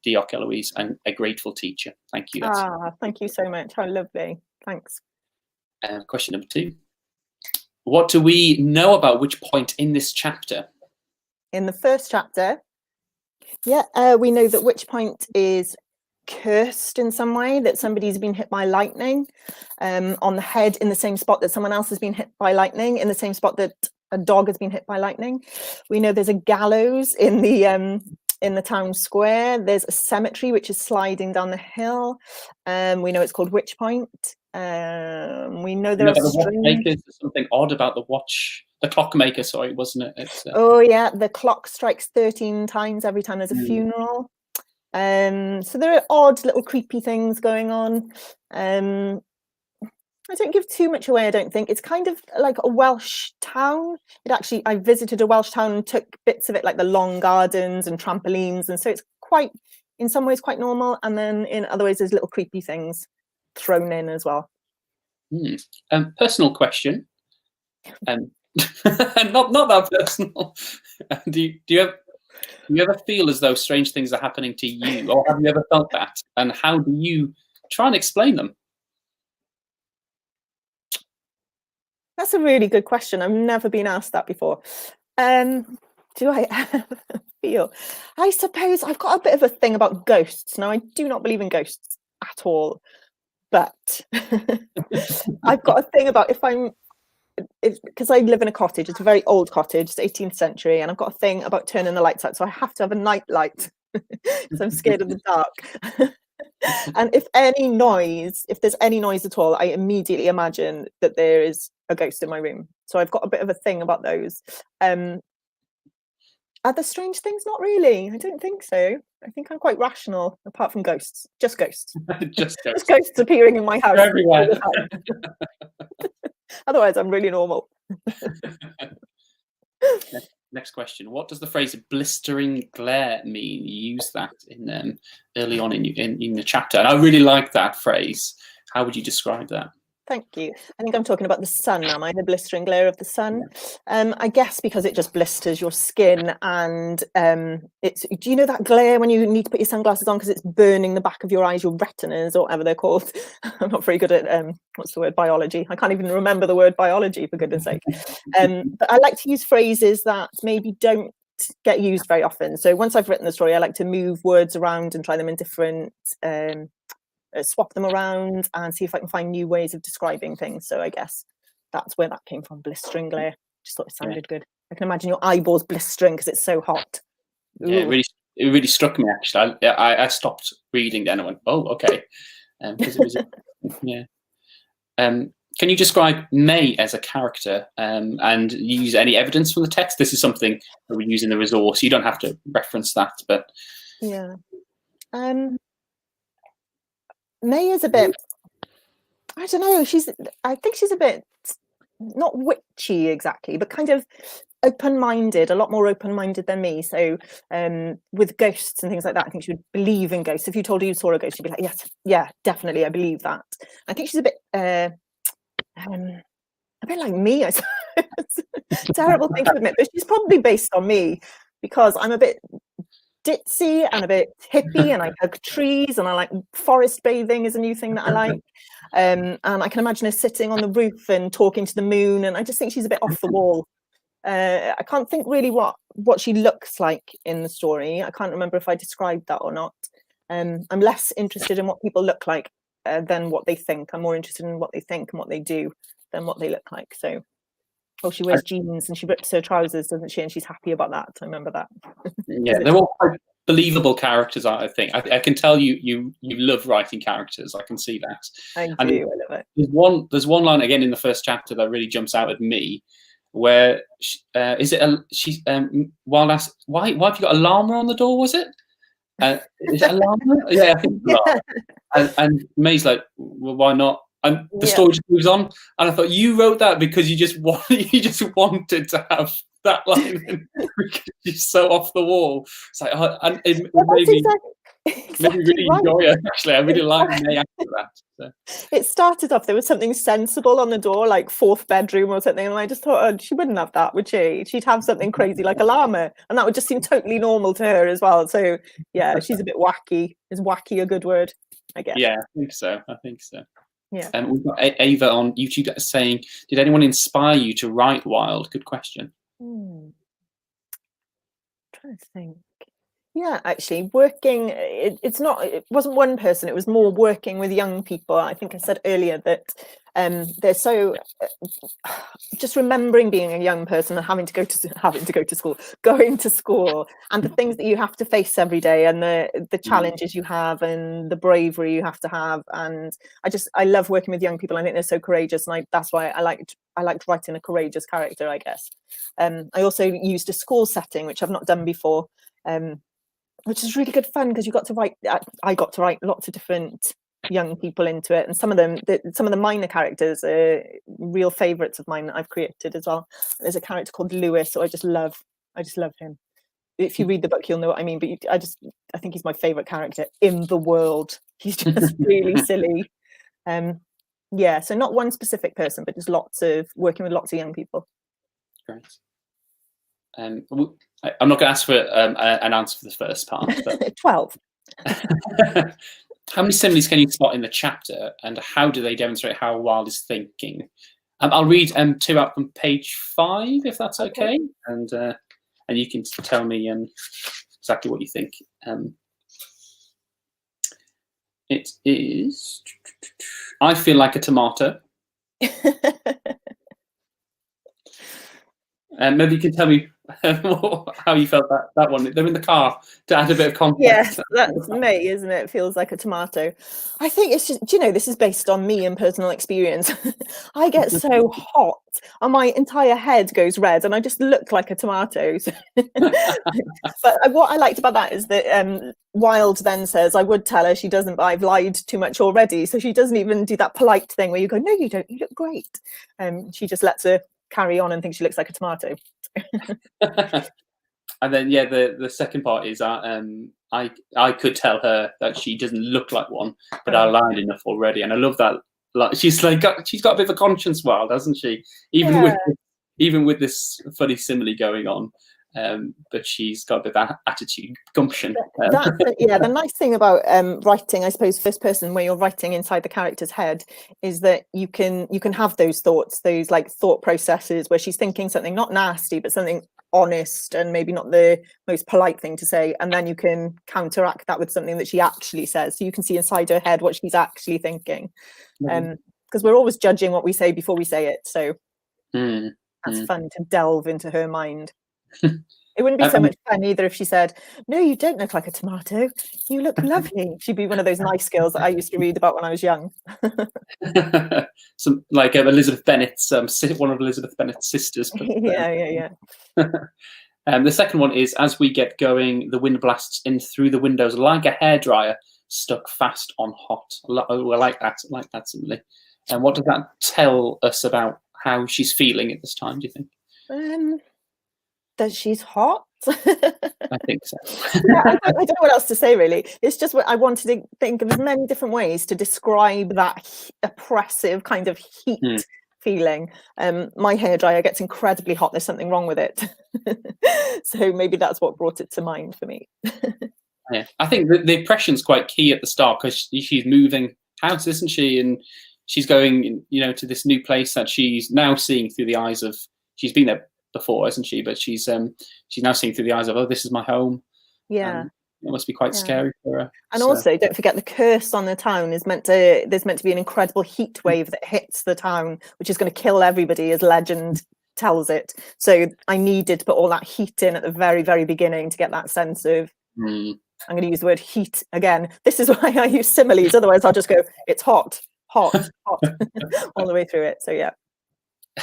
Diolch, Eloise, and a grateful teacher. Thank you. Thank you so much. How lovely. Thanks. Question number 2. What do we know about Witch Point in this chapter? In the first chapter, we know that Witch Point is cursed in some way, that somebody's been hit by lightning on the head in the same spot that someone else has been hit by lightning, in the same spot that a dog has been hit by lightning. We know there's a gallows in the town square. There's a cemetery which is sliding down the hill. We know it's called Witch Point. We know there are there's something odd about the clockmaker, sorry, wasn't it? Oh yeah, the clock strikes 13 times every time there's a funeral. So there are odd little creepy things going on. I don't give too much away, I don't think. It's kind of like a Welsh town. I visited a Welsh town and took bits of it, like the long gardens and trampolines. And so it's quite, in some ways, quite normal. And then in other ways, there's little creepy things thrown in as well. Personal question. Not that personal. Do you ever feel as though strange things are happening to you? Or have you ever felt that? And how do you try and explain them? That's a really good question. I've never been asked that before. Do I ever feel? I suppose I've got a bit of a thing about ghosts. Now, I do not believe in ghosts at all, but I've got a thing about because I live in a cottage. It's a very old cottage. It's 18th century, and I've got a thing about turning the lights out. So I have to have a night light because I'm scared of the dark. And if there's any noise at all, I immediately imagine that there is a ghost in my room. So I've got a bit of a thing about those. Other strange things? Not really. I don't think so. I think I'm quite rational, apart from ghosts. Just ghosts. Just Just ghosts appearing in my house. everywhere. Otherwise, I'm really normal. Next question. What does the phrase blistering glare mean? You use that in early on in the chapter. And I really like that phrase. How would you describe that? Thank you. I think I'm talking about the sun, am I? The blistering glare of the sun. I guess because it just blisters your skin, and it's. Do you know that glare when you need to put your sunglasses on because it's burning the back of your eyes, your retinas, or whatever they're called? I'm not very good at what's the word, biology. I can't even remember the word biology, for goodness sake. But I like to use phrases that maybe don't get used very often. So once I've written the story, I like to move words around and try them in different. Swap them around and see if I can find new ways of describing things. So I guess that's where that came from, blistering glare. Just thought it sounded good. I can imagine your eyeballs blistering because it's so hot. Yeah, it really struck me, actually. I stopped reading then. I went, oh, okay. Because it was, yeah. Can you describe May as a character and use any evidence from the text? This is something that we use in the resource. You don't have to reference that, but... Yeah. May is a bit, I don't know, I think she's a bit, not witchy exactly, but kind of open-minded, a lot more open-minded than me. So with ghosts and things like that, I think she would believe in ghosts. If you told her you saw a ghost, she'd be like, yes, yeah, definitely, I believe that. I think she's a bit like me, I suppose. Terrible thing to admit, but she's probably based on me because I'm a bit ditzy and a bit hippie, and I hug trees, and I like forest bathing is a new thing that I like. And I can imagine her sitting on the roof and talking to the moon, and I just think she's a bit off the wall. I can't think really what she looks like in the story. I can't remember if I described that or not. I'm less interested in what people look like than what they think. I'm more interested in what they think and what they do than what they look like. So, oh, she wears jeans and she rips her trousers, doesn't she? And she's happy about that. I remember that. Yeah, they're all quite believable characters, I think. I can tell you love writing characters. I can see that. I do. I love it. There's one line again in the first chapter that really jumps out at me, where why have you got a llama on the door? Was it? Is it a llama? Yeah, I think and May's like, well, why not? And the story just moves on. And I thought, you wrote that because you just wanted to have that line in because she's so off the wall. It's like, and it made me really enjoy it. Actually, I really like May after that. So. It started off, there was something sensible on the door, like fourth bedroom or something, and I just thought, oh, she wouldn't have that, would she? She'd have something crazy like a llama, and that would just seem totally normal to her as well. So yeah, she's a bit wacky. Is wacky a good word? I guess. Yeah, I think so. Yeah. And we've got Ava on YouTube saying, did anyone inspire you to write Wild? Good question. I'm trying to think. Yeah, actually, working, it wasn't one person, it was more working with young people. I think I said earlier that they're so, just remembering being a young person and going to school, and the things that you have to face every day, and the challenges you have, and the bravery you have to have. And I love working with young people. I think they're so courageous, and that's why I liked writing a courageous character, I guess. I also used a school setting, which I've not done before, which is really good fun because I got to write lots of different young people into it, and some of the minor characters are real favourites of mine that I've created as well. There's a character called Lewis, who I just love him. If you read the book, you'll know what I mean. But I think he's my favourite character in the world. He's just really silly. Yeah, so not one specific person, but just working with lots of young people. Great. I'm not going to ask for an answer for the first part. But 12. How many similes can you spot in the chapter, and how do they demonstrate how Wilde is thinking? I'll read 2 out from page 5, if that's okay, and you can tell me exactly what you think. It is, I feel like a tomato. Maybe you can tell me How you felt that one? They're in the car to add a bit of context. Yes, that's me, isn't it? It feels like a tomato. I think it's just, this is based on me and personal experience. I get so hot and my entire head goes red and I just look like a tomato. But what I liked about that is that Wilde then says, I would tell her she doesn't, but I've lied too much already. So she doesn't even do that polite thing where you go, no, you don't, you look great. She just lets her carry on and think she looks like a tomato. And then the second part is I could tell her that she doesn't look like one, but I lied enough already. And I love that. Like she's got a bit of a conscience, Wild, hasn't she? Even with this funny simile going on, but she's got a bit of that attitude, gumption. The nice thing about writing, I suppose, first person, where you're writing inside the character's head, is that you can have those thoughts, those like thought processes where she's thinking something not nasty, but something honest and maybe not the most polite thing to say, and then you can counteract that with something that she actually says, so you can see inside her head what she's actually thinking, because we're always judging what we say before we say it, so that's fun to delve into her mind. It wouldn't be so much fun either if she said, no, you don't look like a tomato, you look lovely. She'd be one of those nice girls that I used to read about when I was young. Some like Elizabeth Bennet's one of Elizabeth Bennet's sisters. But, yeah. The second one is, as we get going, the wind blasts in through the windows like a hairdryer stuck fast on hot. I like that simile. And what does that tell us about how she's feeling at this time, do you think? That she's hot. I think so. I don't know what else to say, really. It's just what I wanted to think of as many different ways to describe that oppressive kind of heat feeling. My hairdryer gets incredibly hot. There's something wrong with it. So maybe that's what brought it to mind for me. Yeah, I think the oppression's quite key at the start, because she's moving house, isn't she? And she's going, to this new place that she's now seeing through the eyes of. She's been there before, isn't she? But she's now seeing through the eyes of, oh, this is my home. Yeah. It must be quite scary for her. And also, don't forget, the curse on the town is there's meant to be an incredible heat wave that hits the town, which is going to kill everybody, as legend tells it. So I needed to put all that heat in at the very, very beginning to get that sense of, I'm going to use the word heat again. This is why I use similes. Otherwise, I'll just go, it's hot, hot, hot, all the way through it. So yeah.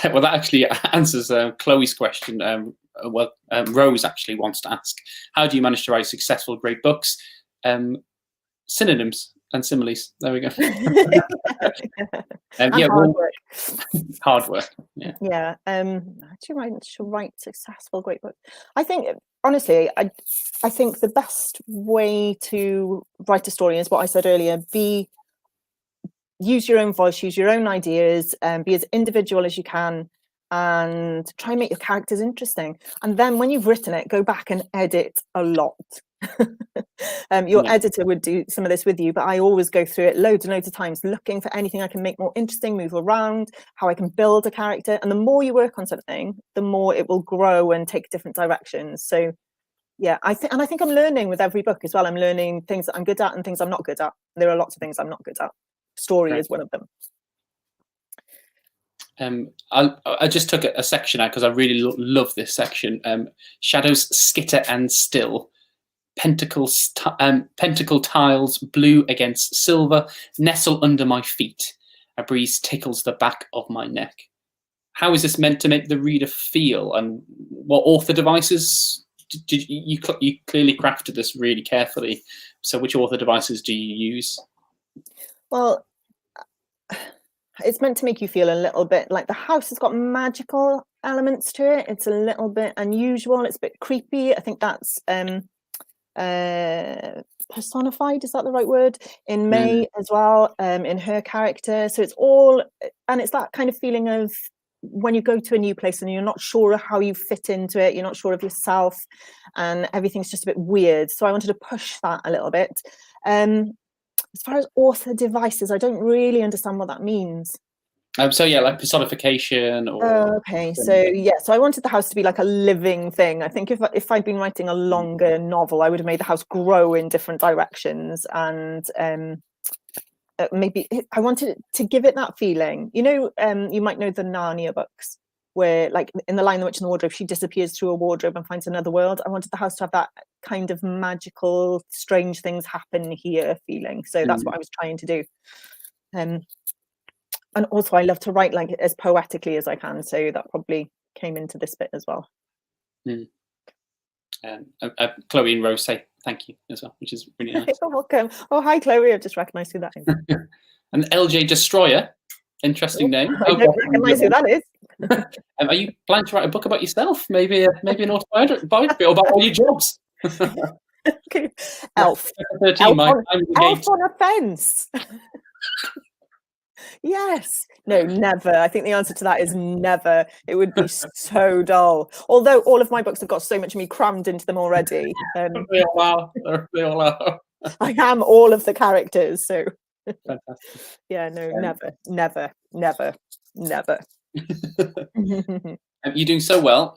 Well, that actually answers Chloe's question. Rose actually wants to ask, how do you manage to write successful, great books? Synonyms and similes. There we go. Hard work. Hard work. Yeah. How do you write successful, great books? I think, honestly, I think the best way to write a story is what I said earlier. Use your own voice, use your own ideas, be as individual as you can, and try and make your characters interesting. And then when you've written it, go back and edit a lot. Your editor would do some of this with you, but I always go through it loads and loads of times, looking for anything I can make more interesting, move around, how I can build a character. And the more you work on something, the more it will grow and take different directions. So yeah, I think I'm learning with every book as well. I'm learning things that I'm good at and things I'm not good at. There are lots of things I'm not good at. Story is one of them. I just took a section out because I really love this section. Shadows skitter and still. Pentacle tiles, blue against silver, nestle under my feet. A breeze tickles the back of my neck. How is this meant to make the reader feel? And what author devices did you clearly crafted this really carefully? So which author devices do you use? Well, it's meant to make you feel a little bit like the house has got magical elements to it. It's a little bit unusual. It's a bit creepy. I think that's personified, is that the right word, in May as well, in her character. So it's that kind of feeling of when you go to a new place and you're not sure of how you fit into it, you're not sure of yourself, and everything's just a bit weird. So I wanted to push that a little bit. As far as author devices, I don't really understand what that means. So yeah, like personification. Or okay, so I wanted the house to be like a living thing. I think if I'd been writing a longer novel, I would have made the house grow in different directions, and maybe I wanted to give it that feeling. You might know the Narnia books. where, like in The Lion, the Witch and the Wardrobe, she disappears through a wardrobe and finds another world. I wanted the house to have that kind of magical, strange things happen here feeling. So that's what I was trying to do. And also I love to write like as poetically as I can. So that probably came into this bit as well. Chloe and Rose say thank you as well, which is really nice. You're welcome. Oh, hi, Chloe. I've just recognised who that is. And LJ Destroyer, interesting name. I don't recognise who that is. Are you planning to write a book about yourself? Maybe an autobiography or about all your jobs? Elf. 13, elf on a fence. Yes. No, never. I think the answer to that is never. It would be so dull. Although all of my books have got so much of me crammed into them already. They all are. They all are. I am all of the characters. So fantastic. Yeah, no, never. You're doing so well.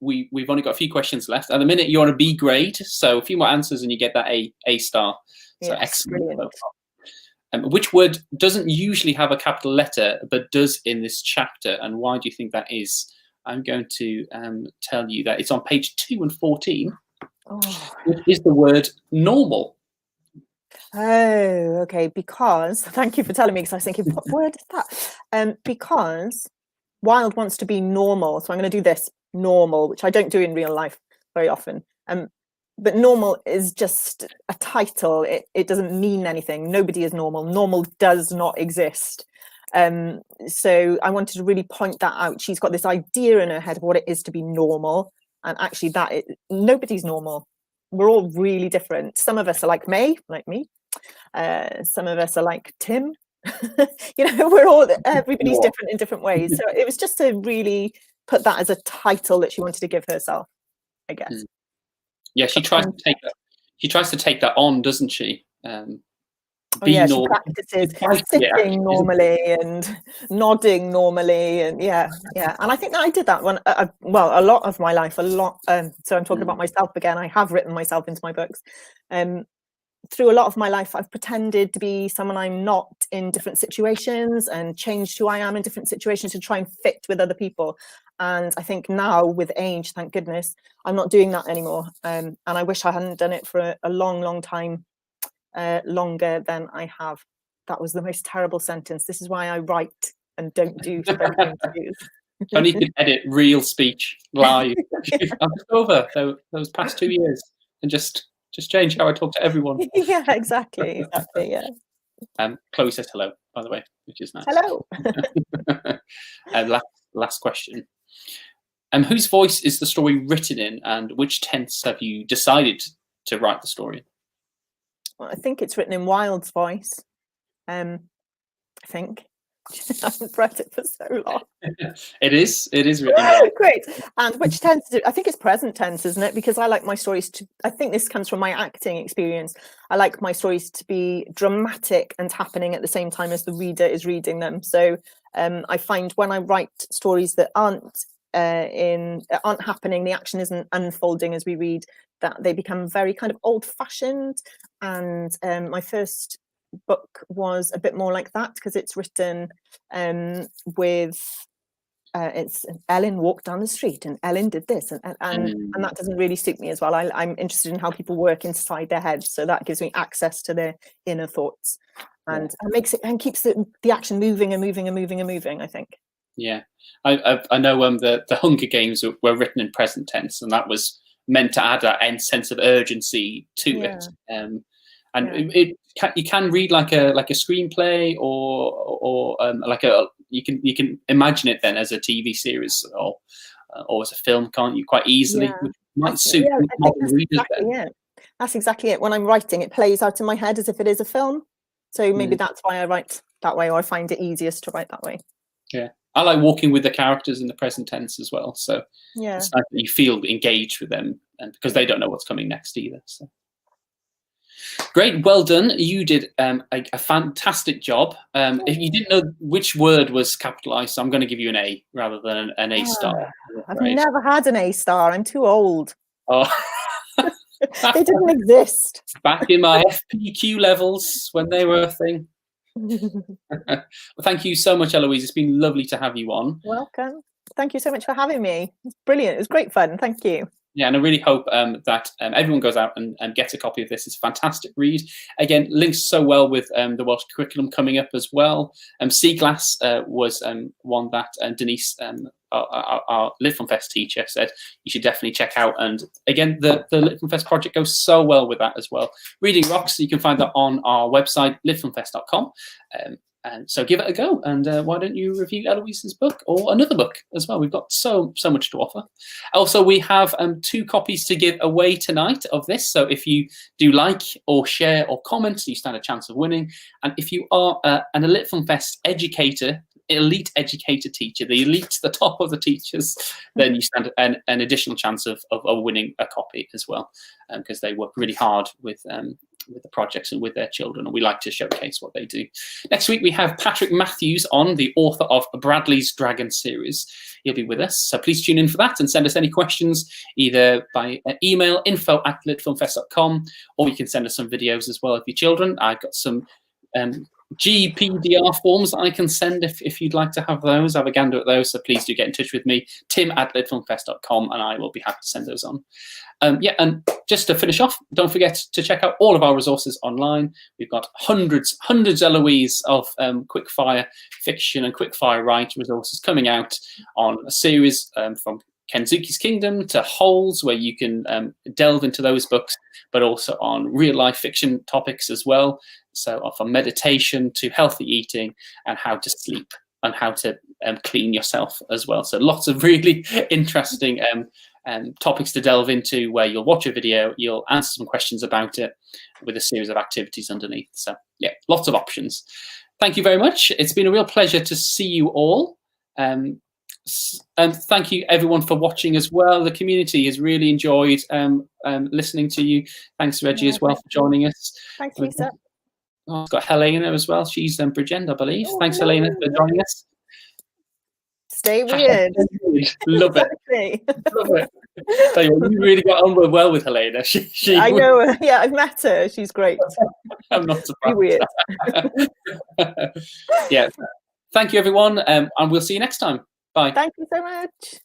We've only got a few questions left. At the minute, you're on a B grade, so a few more answers and you get that A star. So yes, excellent. Brilliant. Which word doesn't usually have a capital letter but does in this chapter, and why do you think that is? I'm going to tell you that it's on page 2 and 14. Which is the word normal. Oh, okay. Because thank you for telling me, because I was thinking, what word is that? Because Wilde wants to be normal, so I'm going to do this normal, which I don't do in real life very often. But normal is just a title. It doesn't mean anything. Nobody is normal. Normal does not exist. So I wanted to really point that out. She's got this idea in her head of what it is to be normal, and actually nobody's normal. We're all really different. Some of us are like May, like me. Some of us are like Tim. Everybody's different in different ways. So it was just to really put that as a title that she wanted to give herself, I guess. Yeah, she tries to take that. She tries to take that on, doesn't she? She practices sitting normally and nodding normally, and and I think that I did that one. A lot of my life, so I'm talking about myself again. I have written myself into my books. Through a lot of my life, I've pretended to be someone I'm not in different situations, and changed who I am in different situations to try and fit with other people. And I think now, with age, thank goodness, I'm not doing that anymore. And I wish I hadn't done it for a long, long time, longer than I have. That was the most terrible sentence. This is why I write and don't do spoken interviews. Only could edit real speech live. I'm just over those past 2 years and just change how I talk to everyone. Yeah, exactly. Yeah. Chloe says hello, by the way, which is nice. Hello. Last question. Whose voice is the story written in, and which tense have you decided to write the story? Well, I think it's written in Wilde's voice. I think. I haven't read it for so long. It is written. Great. And which tense is it? I think it's present tense, isn't it? Because I like my stories to, I think this comes from my acting experience. I like my stories to be dramatic and happening at the same time as the reader is reading them. So I find when I write stories that aren't happening, the action isn't unfolding as we read, that they become very kind of old-fashioned. And my first book was a bit more like that, because it's written with it's Ellen walked down the street and Ellen did this, and that doesn't really suit me as well. I'm interested in how people work inside their heads, so that gives me access to their inner thoughts, and makes it and keeps the action moving and moving and moving and moving, I think. Yeah, I know the Hunger Games were written in present tense, and that was meant to add that sense of urgency to it. You can read like a screenplay or you can imagine it then as a TV series or as a film, can't you, quite easily, which might suit modern readers. That's exactly it. When I'm writing, it plays out in my head as if it is a film. So maybe that's why I write that way, or I find it easiest to write that way. Yeah. I like walking with the characters in the present tense as well. So it's nice that you feel engaged with them, and because they don't know what's coming next either. So. Great, well done. You did a fantastic job. If you didn't know which word was capitalized, so I'm going to give you an A rather than an A star. I've never had an A star. I'm too old. Oh. They didn't exist. Back in my FPQ levels when they were a thing. Well, thank you so much, Eloise. It's been lovely to have you on. Welcome. Thank you so much for having me. It's brilliant. It was great fun. Thank you. Yeah, and I really hope that everyone goes out and gets a copy of this. It's a fantastic read. Again, links so well with the Welsh curriculum coming up as well. Sea Glass was one that Denise, our LitFilmFest teacher, said you should definitely check out. And again, the LitFilmFest project goes so well with that as well. Reading rocks. You can find that on our website, litfilmfest.com. And so give it a go, and why don't you review Eloise's book or another book as well? We've got so much to offer. Also, we have 2 copies to give away tonight of this. So if you do like or share or comment, you stand a chance of winning. And if you are an LitFilmFest educator, elite educator teacher, the elite, the top of the teachers, then you stand an additional chance of winning a copy as well, because they work really hard with the projects and with their children, and we like to showcase what they do. Next week we have Patrick Matthews on, the author of Bradley's Dragon series. He'll be with us, so please tune in for that and send us any questions either by email info@litfilmfest.com, or you can send us some videos as well of your children. I've got some GPDR forms that I can send if you'd like to have those. Have a gander at those, so please do get in touch with me, tim@litfilmfest.com, and I will be happy to send those on. Yeah, and just to finish off, don't forget to check out all of our resources online. We've got hundreds, Eloise, of quickfire fiction and quickfire write resources coming out on a series from Kenzuki's Kingdom to Holes, where you can delve into those books, but also on real life fiction topics as well. So from meditation to healthy eating and how to sleep and how to clean yourself as well. So lots of really interesting topics to delve into, where you'll watch a video, you'll answer some questions about it with a series of activities underneath. So yeah, lots of options. Thank you very much. It's been a real pleasure to see you all. And thank you everyone for watching as well. The community has really enjoyed listening to you. Thanks Reggie as well for joining us. Thanks, Lisa. Oh, I've got Helena as well. She's Bridgend, I believe. Thanks Helena for joining us. Stay weird. Love it. Love it. So you really got on well with Helena. I know her. Yeah, I've met her. She's great. I'm not surprised. Weird. Yeah. Thank you everyone, and we'll see you next time. Bye. Thank you so much.